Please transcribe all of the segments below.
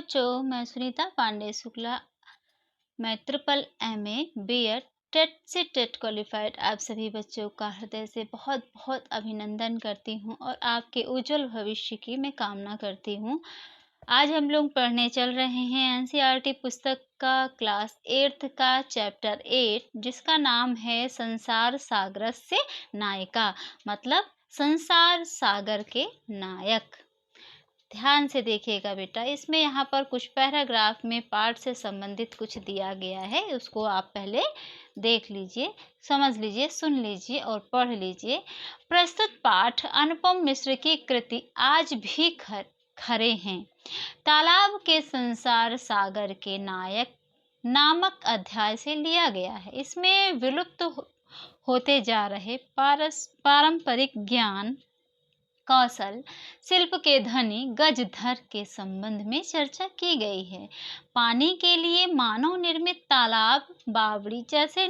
बच्चों, मैं सुनीता पांडे शुक्ला। मैं ट्रिपल एमए बीएड टेट से टेट क्वालिफाइड आप सभी बच्चों का हृदय से बहुत बहुत अभिनंदन करती हूँ और आपके उज्जवल भविष्य की मैं कामना करती हूँ। आज हम लोग पढ़ने चल रहे हैं एनसीईआरटी पुस्तक का क्लास 8th का चैप्टर 8, जिसका नाम है संसार सागर से नायिका, मतलब संसार सागर के नायक। ध्यान से देखिएगा बेटा, इसमें यहाँ पर कुछ पैराग्राफ में पाठ से संबंधित कुछ दिया गया है, उसको आप पहले देख लीजिए, समझ लीजिए, सुन लीजिए और पढ़ लीजिए। प्रस्तुत पाठ अनुपम मिश्र की कृति आज भी खरे हैं। तालाब के संसार सागर के नायक नामक अध्याय से लिया गया है। इसमें विलुप्त होते जा रहे पारंपरिक ज्ञान कौशल, शिल्प के धनी गजधर के संबंध में चर्चा की गई है। पानी के लिए मानव निर्मित तालाब, बावड़ी जैसे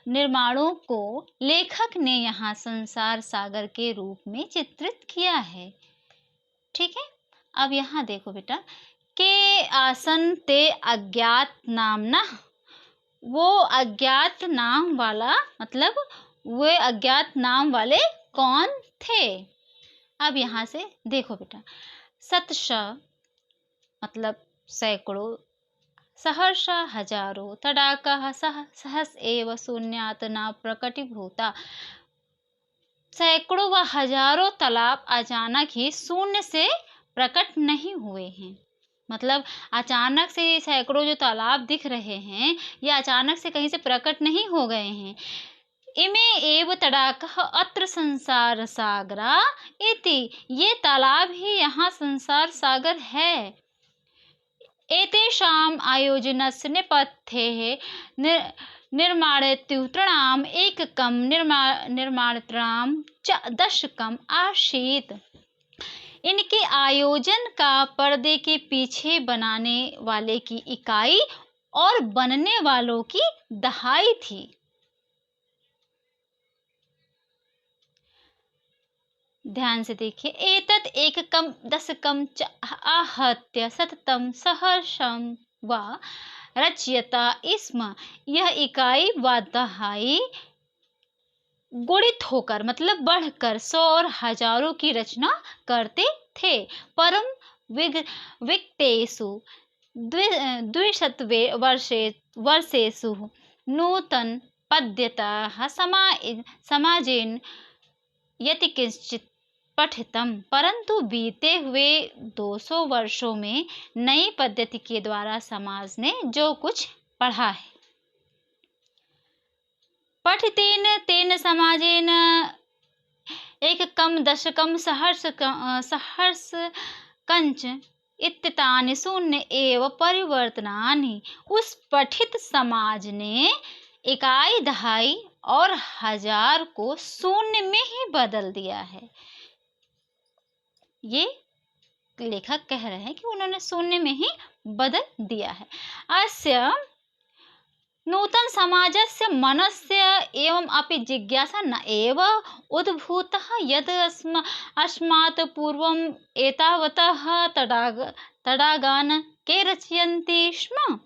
निर्माणों को लेखक ने यहाँ संसार सागर के रूप में चित्रित किया है। ठीक है, अब यहाँ देखो बेटा, के आसन ते अज्ञात नामना, वो अज्ञात नाम वाला, मतलब वे अज्ञात नाम वाले कौन थे। अब यहाँ से देखो बेटा, शतश मतलब सैकड़ों, सहर्ष हजारों, तडाका सहस एव शून्यात न प्रकटीभूता। सैकड़ों व हजारों तालाब अचानक ही शून्य से प्रकट नहीं हुए हैं। मतलब अचानक से सैकड़ों जो तालाब दिख रहे हैं, ये अचानक से कहीं से प्रकट नहीं हो गए हैं। इमे एव तडाकः अत्र संसार सागरा इति, ये तालाब ही यहाँ संसार सागर है। एतेषाम् आयोजनस्य नेपथ्ये निर्माणोत्तराणाम् एककं निर्माणोत्तराणां च दशकम् आसीत्। इनके आयोजन का पर्दे के पीछे बनाने वाले की इकाई और बनने वालों की दहाई थी। ध्यान से देखिए, एतत् एककं दशकं च आहत्य सततं सहर्षं व रचयता स्म। यह इकाई व दहाई गुणित होकर, मतलब बढ़कर 100 और हजारों की रचना करते थे। परम विक्तेषु द्विशतवे वर्षेषु नूतन पद्धतः समाजेन यति किंचित पठितम, परंतु बीते हुए 200 वर्षों में नई पद्धति के द्वारा समाज ने जो कुछ पढ़ा है, पठितेन तेन समाजेन एककं दशकं सहर्ष कंच इत्यादि शून्य एव परिवर्तनानि। उस पठित समाज ने इकाई, दहाई और हजार को शून्य में ही बदल दिया है। ये लेखक कह रहे हैं कि उन्होंने शून्य में ही बदल दिया है। अस्य नूतन समाजस्य मनस्य एवं अपि जिज्ञासा न एव उद्भूतः यद् अस्मात् पूर्वम् एतावतः तडागान के रचयन्ति स्म।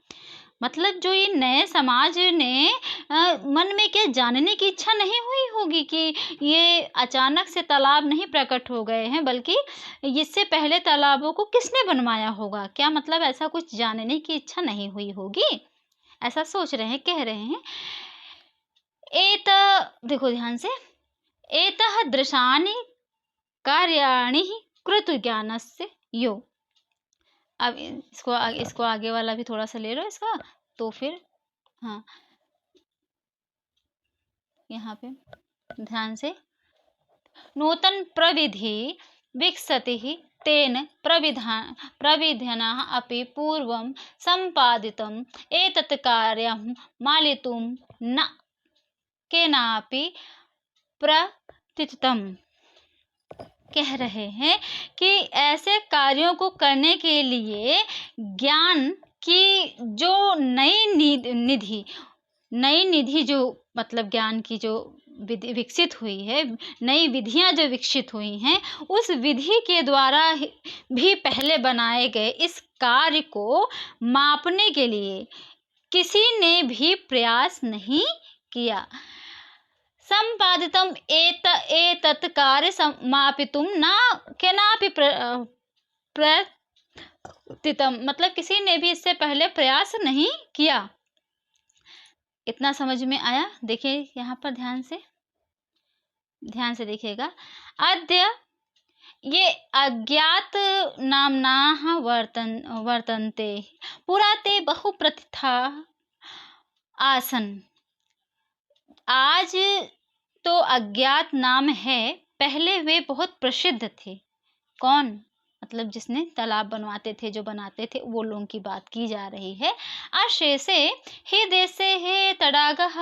मतलब जो ये नए समाज ने मन में क्या जानने की इच्छा नहीं हुई होगी कि ये अचानक से तालाब नहीं प्रकट हो गए हैं, बल्कि इससे पहले तालाबों को किसने बनवाया होगा। क्या मतलब ऐसा कुछ जानने की इच्छा नहीं हुई होगी, ऐसा सोच रहे हैं, कह रहे हैं। देखो ध्यान से, एतः दृशानि कार्याणि कृत ज्ञानस्य यो। अब इसको आगे वाला भी थोड़ा सा ले लो इसका, तो फिर हाँ, यहाँ पे ध्यान से, नूतन प्रविधि विकसति तेन प्रविधानाः अपि पूर्वं सम्पादितम् एतत् कार्यं मालितुं न केनापि प्रतीतम्। कह रहे हैं कि ऐसे कार्यों को करने के लिए ज्ञान की जो नई निधि जो मतलब ज्ञान की जो विकसित हुई है, नई विधियाँ जो विकसित हुई हैं, उस विधि के द्वारा भी पहले बनाए गए इस कार्य को मापने के लिए किसी ने भी प्रयास नहीं किया। संपादितम एतत् कार्य मापितुम न केनापि प्रयत्तितम, मतलब किसी ने भी इससे पहले प्रयास नहीं किया। इतना समझ में आया? देखिए यहाँ पर ध्यान से देखिएगा। अद्य ये अज्ञात नाम्नाः वर्तन्ते, पुरा ते बहु प्रथिता आसन्। आज तो अज्ञात नाम है, पहले वे बहुत प्रसिद्ध थे। कौन? मतलब जिसने तालाब बनवाते थे, जो बनाते थे, वो लोगों की बात की जा रही है। अशेषे हि देशे हे तडागः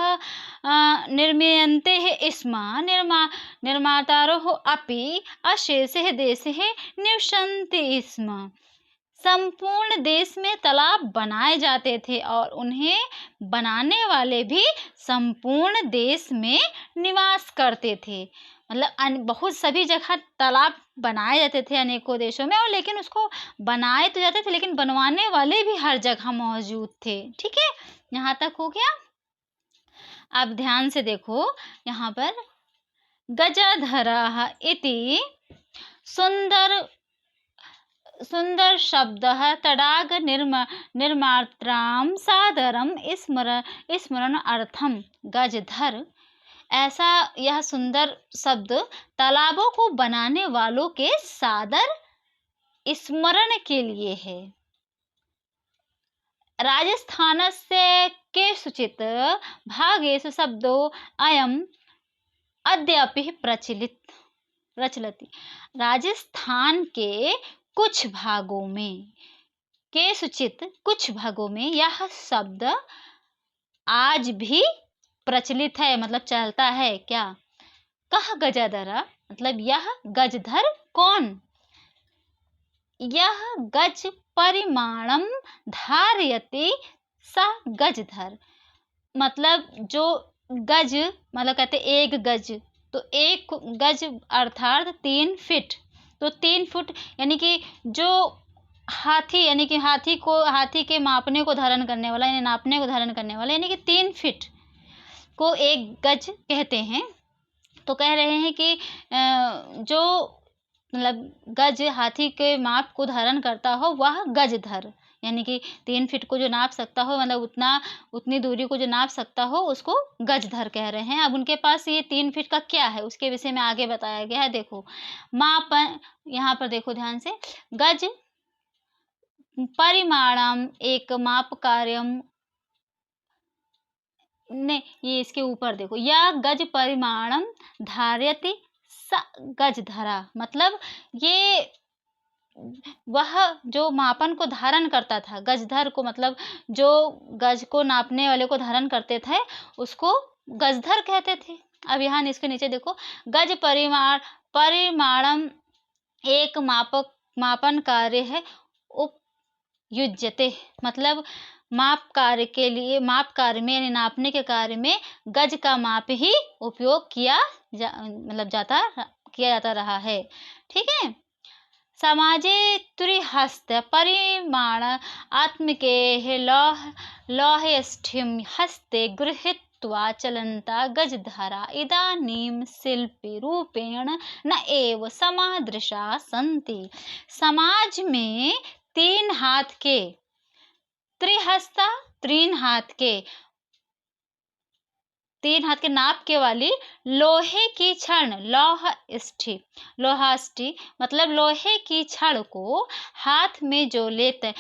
निर्मीयन्ते स्म, निर्मातारः अपि अशेषे देशे निवसन्ति स्म। संपूर्ण देश में तालाब बनाए जाते थे और उन्हें बनाने वाले भी संपूर्ण देश में निवास करते थे। मतलब बहुत सभी जगह तालाब बनाए जाते थे अनेकों देशों में, और लेकिन उसको बनाए तो जाते थे, लेकिन बनवाने वाले भी हर जगह मौजूद थे। ठीक है, यहाँ तक हो गया। अब ध्यान से देखो, यहाँ पर गजधरः इति सुंदर शब्दः तडाग निर्मात्रां सादरं स्मरण अर्थम। गजधर, ऐसा यह सुंदर शब्द तालाबों को बनाने वालों के सादर स्मरण के लिए है। राजस्थानस्य केषुचित् भागेषु शब्दो अयम् अद्यापि प्रचलति। राजस्थान के कुछ भागों में, कुछ भागों में यह शब्द आज भी प्रचलित है, मतलब चलता है। क्या? कह गजधर, मतलब यह गजधर कौन? यह गज परिमाणम धारयति स गजधर, मतलब जो गज, मतलब कहते एक गज, तो एक गज अर्थात 3 फीट। तो 3 फुट यानी कि जो हाथी, यानी कि हाथी के मापने को धारण करने वाला, यानी नापने को धारण करने वाला, यानी कि 3 फीट को एक गज कहते हैं। तो कह रहे हैं कि जो मतलब गज हाथी के माप को धारण करता हो वह गजधर, यानी कि 3 फीट को जो नाप सकता हो, मतलब उतनी दूरी को जो नाप सकता हो, उसको गजधर कह रहे हैं। अब उनके पास ये 3 फीट का क्या है, उसके विषय में आगे बताया गया है। देखो मापन, यहाँ पर देखो ध्यान से, गज परिमाणम एक माप कार्यम, नहीं ये इसके ऊपर देखो, या गज परिमाणम धार्यति स गजधरा, मतलब ये वह जो मापन को धारण करता था, गजधर को, मतलब जो गज को नापने वाले को धारण करते थे उसको गजधर कहते थे। अब यहाँ इसके नीचे देखो, गज परिमाणम एक मापन कार्य है, उपयुज्यते, मतलब माप कार्य में यानी नापने के कार्य में गज का माप ही उपयोग किया जाता रहा है। ठीक है। समाजे त्रिहस्त परिमाण आत्मके लौहेष्ठिं हस्ते गृहीत्वा चलन्ता गजधरा इदानीं शिल्पी रूपेण न एव समादृशा सन्ति। समाज में 3 हाथ के, त्रिहस्ता 3 हाथ के नाप के वाली लोहे की छड़, लोहाष्टि मतलब लोहे की छड़ को हाथ में जो लेते,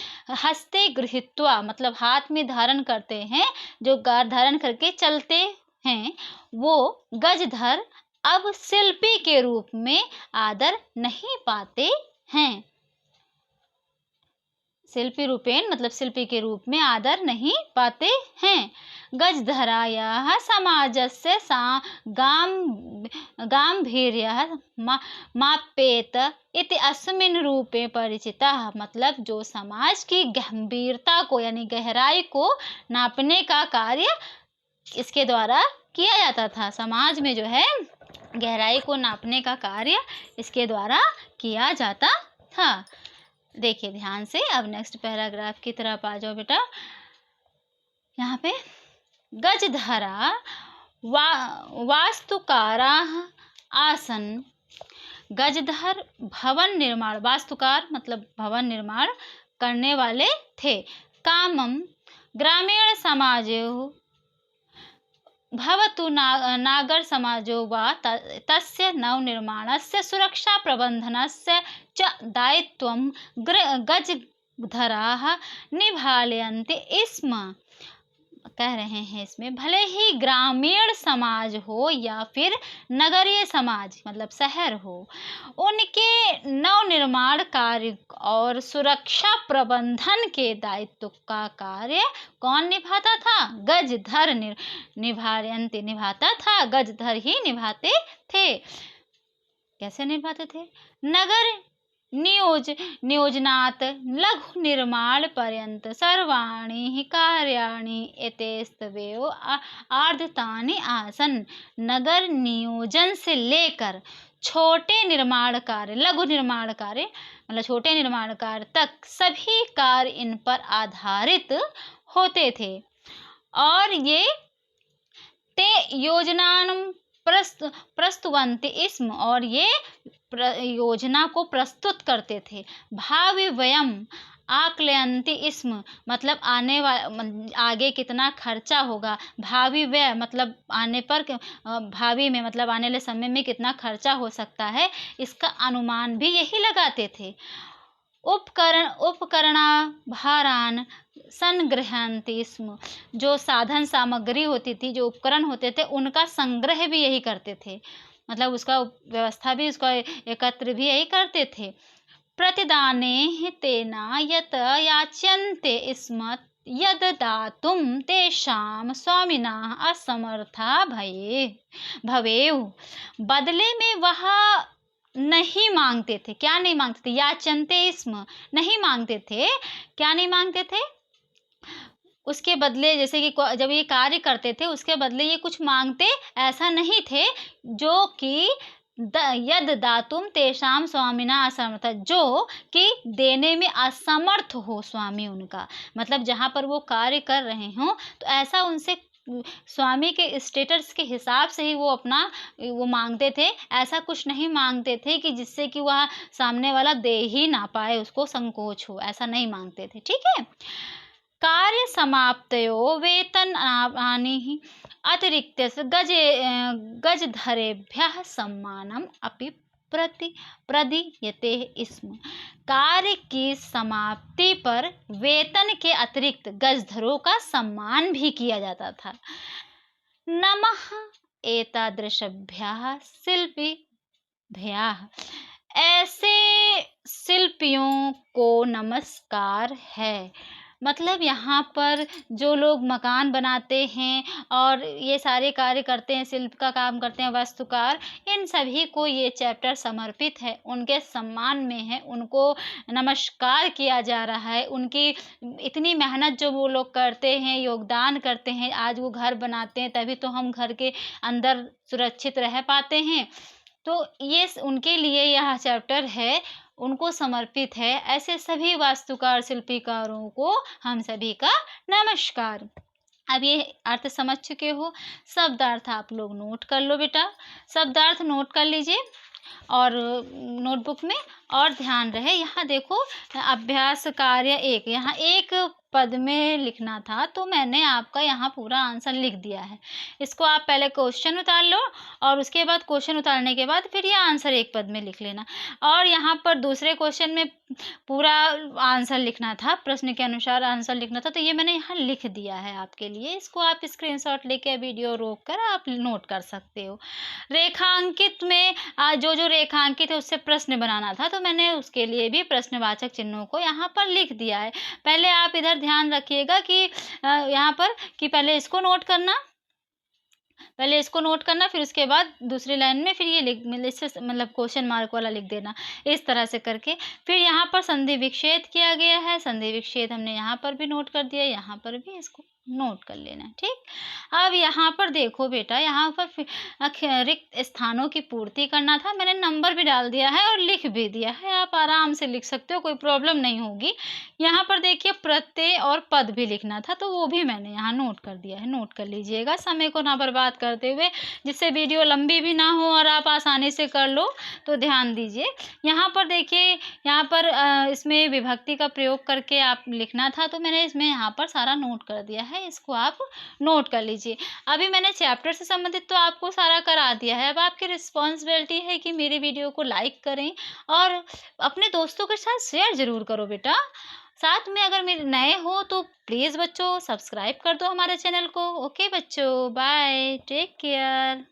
हस्ते गृहीत्वा मतलब हाथ में धारण करते हैं, जो धारण करके चलते हैं, वो गजधर अब शिल्पी के रूप में आदर नहीं पाते हैं। शिल्पी रूपेण मतलब शिल्पी के रूप में आदर नहीं पाते हैं। गजधरायाः समाजस्य गाम्भीर्यः मापेत इति अस्मिन् रूपे परिचितः, मतलब जो समाज की गंभीरता को यानी गहराई को नापने का कार्य इसके द्वारा किया जाता था। समाज में जो है गहराई को नापने का कार्य इसके द्वारा किया जाता था। देखिए ध्यान से, अब नेक्स्ट पैराग्राफ की तरफ आ जाओ बेटा। यहाँ पे गजधरा वास्तुकारा आसन। गजधर भवन निर्माण, वास्तुकार मतलब भवन निर्माण करने वाले थे। कामम ग्रामीण समाजो भवतु नागर समाजो वा तस्य नवनिर्माणस्य सुरक्षा प्रबंधनस्य च दायित्वं गजधराः निभालयन्ति स्म। कह रहे हैं इसमें, भले ही ग्रामीण समाज हो या फिर नगरीय समाज मतलब शहर हो, उनके नवनिर्माण कार्य और सुरक्षा प्रबंधन के दायित्व का कार्य कौन निभाता था? गजधर निभायन्ति, निभाता था, गजधर ही निभाते थे। कैसे निभाते थे? नगर नियोजनात् लघु निर्माण पर्यंत सर्वाणि ही कार्याणि एतेस्तवेव आर्धितानि आसन। नगर नियोजन से लेकर छोटे निर्माण कार्य, लघु निर्माण कार्य मतलब छोटे निर्माण कार्य तक सभी कार्य इन पर आधारित होते थे। और ये ते योजनानं प्रस्तुवन्ति स्म, और ये योजना को प्रस्तुत करते थे। भावी व्ययम आकलयन्ति स्म, मतलब आगे कितना खर्चा होगा। भावी व्यय मतलब आने पर, भावी में मतलब आने वाले समय में कितना खर्चा हो सकता है, इसका अनुमान भी यही लगाते थे। उपकरणाभारान संग्रहन्ति स्म, जो साधन सामग्री होती थी, जो उपकरण होते थे, उनका संग्रह भी यही करते थे, मतलब उसका व्यवस्था भी, उसका एकत्र भी यही करते थे। प्रतिदाने तेना यत याच्यन्ते स्म यद दातुं तेषां स्वामिनः असमर्था भवेयुः। बदले में वह नहीं मांगते थे। क्या नहीं मांगते थे? याचन्ते स्म, नहीं मांगते थे। क्या नहीं मांगते थे? उसके बदले, जैसे कि जब ये कार्य करते थे उसके बदले ये कुछ मांगते ऐसा नहीं थे, जो कि यद दातुम तेषाम स्वामिना असमर्थ, जो कि देने में असमर्थ हो स्वामी उनका, मतलब जहाँ पर वो कार्य कर रहे हों तो ऐसा उनसे स्वामी के स्टेटस के हिसाब से ही वो अपना वो मांगते थे। ऐसा कुछ नहीं मांगते थे कि जिससे कि वह सामने वाला दे ही ना पाए, उसको संकोच हो, ऐसा नहीं मांगते थे। ठीक है। कार्य समाप्तयो वेतनानि अतिरिक्त गजधरेभ्यः सम्मानम अपि प्रदीयते स्म। कार्य की समाप्ति पर वेतन के अतिरिक्त गजधरों का सम्मान भी किया जाता था। नमः एतादृशभ्यः शिल्पिभ्यः, ऐसे शिल्पियों को नमस्कार है। मतलब यहाँ पर जो लोग मकान बनाते हैं और ये सारे कार्य करते हैं, शिल्प का काम करते हैं, वास्तुकार, इन सभी को ये चैप्टर समर्पित है, उनके सम्मान में है, उनको नमस्कार किया जा रहा है। उनकी इतनी मेहनत जो वो लोग करते हैं, योगदान करते हैं, आज वो घर बनाते हैं, तभी तो हम घर के अंदर सुरक्षित रह पाते हैं। तो ये उनके लिए यह चैप्टर है, उनको समर्पित है। ऐसे सभी वास्तुकार शिल्पीकारों को हम सभी का नमस्कार। अब ये अर्थ समझ चुके हो, शब्दार्थ आप लोग नोट कर लो बेटा, शब्दार्थ नोट कर लीजिए और नोटबुक में। और ध्यान रहे, यहाँ देखो अभ्यास कार्य 1, यहाँ एक पद में लिखना था, तो मैंने आपका यहाँ पूरा आंसर लिख दिया है। इसको आप पहले क्वेश्चन उतार लो और उसके बाद क्वेश्चन उतारने के बाद फिर ये आंसर एक पद में लिख लेना। और यहाँ पर दूसरे क्वेश्चन में पूरा आंसर लिखना था, प्रश्न के अनुसार आंसर लिखना था, तो ये मैंने यहाँ लिख दिया है आपके लिए। इसको आप स्क्रीनशॉट लेके वीडियो रोक कर आप नोट कर सकते हो। रेखांकित में जो जो रेखांकित है उससे प्रश्न बनाना था, तो मैंने उसके लिए भी प्रश्नवाचक चिन्हों को यहाँ पर लिख दिया है। पहले आप इधर ध्यान रखिएगा कि यहाँ पर कि पहले इसको नोट करना, फिर उसके बाद दूसरी लाइन में फिर ये लिख, मतलब क्वेश्चन मार्क वाला लिख देना, इस तरह से करके। फिर यहाँ पर संधि विच्छेद किया गया है, संधि विच्छेद हमने यहाँ पर भी नोट कर दिया, यहाँ पर भी इसको नोट कर लेना, ठीक। अब यहाँ पर देखो बेटा, यहाँ पर रिक्त स्थानों की पूर्ति करना था, मैंने नंबर भी डाल दिया है और लिख भी दिया है, आप आराम से लिख सकते हो, कोई प्रॉब्लम नहीं होगी। यहाँ पर देखिए प्रत्यय और पद भी लिखना था, तो वो भी मैंने यहाँ नोट कर दिया है, नोट कर लीजिएगा समय को ना बर्बाद करते हुए, जिससे वीडियो लंबी भी ना हो और आप आसानी से कर लो, तो ध्यान दीजिए। यहाँ पर देखिए, यहाँ पर इसमें विभक्ति का प्रयोग करके आप लिखना था, तो मैंने इसमें यहाँ पर सारा नोट कर दिया है, इसको आप नोट कर लीजिए। अभी मैंने चैप्टर से संबंधित तो आपको सारा करा दिया है, अब आपकी रिस्पॉन्सिबिलिटी है कि मेरे वीडियो को लाइक करें और अपने दोस्तों के साथ शेयर ज़रूर करो बेटा। साथ में अगर मेरे नए हो तो प्लीज़ बच्चों सब्सक्राइब कर दो हमारे चैनल को। ओके बच्चों, बाय, टेक केयर।